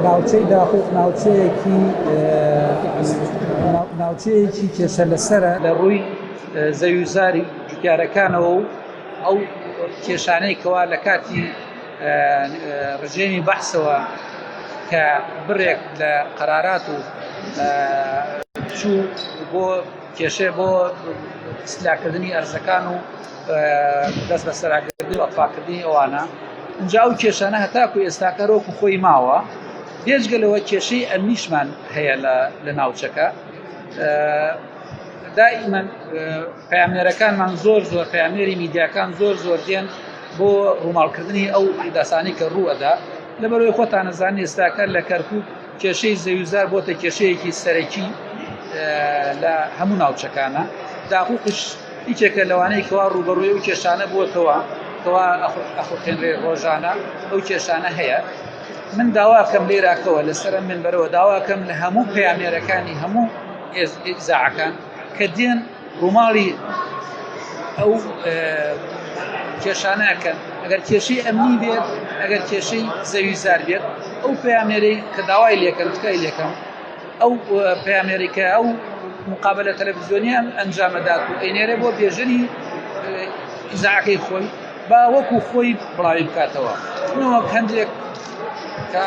ناوچەی داخۆک ناوچەیەکی کێشە لەسرە لە ڕووی زەویزاری جوتیارەکانەوە و ئەو کێشانەی کەوا لە کاتی ڕژێمی بەحسەوە کە بڕێک لە قەرارات و چوو بۆ کێشێ بۆ ئیسلاکردنی ئەرزەکان و دەست بە سەراکردنی و ئەفاکردنی ئەوانە اینجا ئەو کێشانە هەتاکو ئێستاکە ڕۆکو خۆی ماوە بێجگەلەوە کێشەی ئەمنیشمان هەیە لە ناوچەکە دائیمەن پەیامنێرەکانمان زۆر پەیامنێری میدیاکان زۆر دێن بۆ ڕووماڵکردنی ئەو ئەحداسانی کە ڕوئەدا لەبەرەوەی خۆتان نەزانن ئێستاکە لە کەرکووک کێشەی زەویزار بۆتە کێشەیەکی سەرەکی لە هەموو ناوچەکانە داخوقش هیچێکە لەوانەیە کەوا ڕوبەڕووی و کێشانە بووەتەوە کەوا ئەخوتێنرێ ڕۆژانە ئەو کێشانە هەیە من داواکەم لێراکەوە لەسەر منبەرەوە داواکەم لە هەموو پەیامنێرەکانی هەموو ئیزاعەکان کە دێن ڕووماڵی ئەو کێشانەکەن ئەگەر کێشەی ئەمنی بێت ئەگەر کێشەی زەویزار بێت ئەو پەیامنێرەی کە داوای لێکەن تکای لێکەم ئەو پەیامنێرەی ئەو مقابلە تەلەڤیزیۆنیان ئەنجامەدات و ئەینێرە بۆ بێژنی ئیزاعەکەی خۆی با وەکو خۆی بڵاوی بکاتەوە نەوەک هەندێک کە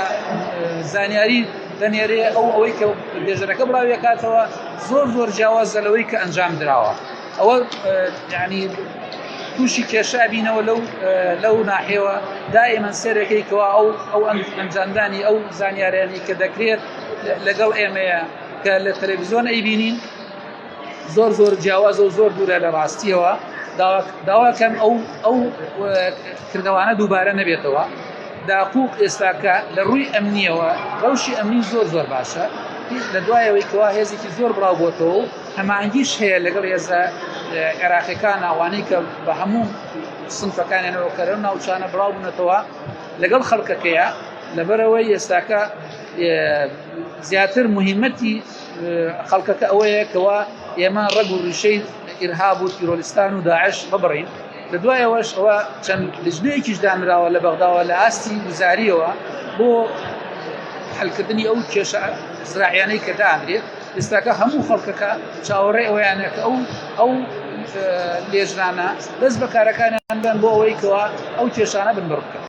زانیاری دەنێرێ ئەوەی کە بێژەرەکە بڵاویەکاتەوە زۆر جیاوازە لەوەی کە ئەنجام درراوە ئەوە یعنی تووشی کێشا بینەوە لەو ناحێوە دائیمەن سێرەکەی کەوا ئەو ئەنجامدانی ئەو زانیاریانی کە دەکرێت لەگەڵ ئێمەیە کە لە تەلەڤیزیۆن ئەیبینین زۆر جیاوازە و زۆر دوورە لە ڕاستیەوە داواکەم ئەو کردەوانە دووبارە نەبێتەوە داقوق ئێستاکە لە ڕووی ئەمنیەوە ڕەوشی ئەمنی زۆر باشە لە دوایەوەی کەوا هێزێکی زۆر بڵاو بۆتەوە و هەمانگیش هەیە لەگەڵ هێزە عێراقیەکان ئەوانەی کە بە هەموو سنفەکانیانەوە کەرە ناوچانە بڵاو بوونەتەوە لەگەڵ خەڵکەکەیە لەبەرەوەی ئێستاکە زیاتر مهمەتی خەڵکەکە ئەوەیە کەوا ئێمە ڕەگ و ڕیشەی ئیرهاب و تیرۆریستان و داعش ببڕین لە دوایەوەش ئەوە چەند لیژنەیەکیش دانراوە لە بەغداوە لە ئاستی وزاریەوە بۆ حەلکردنی ئەو کێشە زراعیانەی کە دانرێت ئێستاکە هەموو خەڵکەکە چاوەڕێ ئەوەیانە کە ئەو لێژنانە دەست بە کارەکانیان بن بۆ ئەوەی کەوا ئەو کێشانە بن بڕ بکەن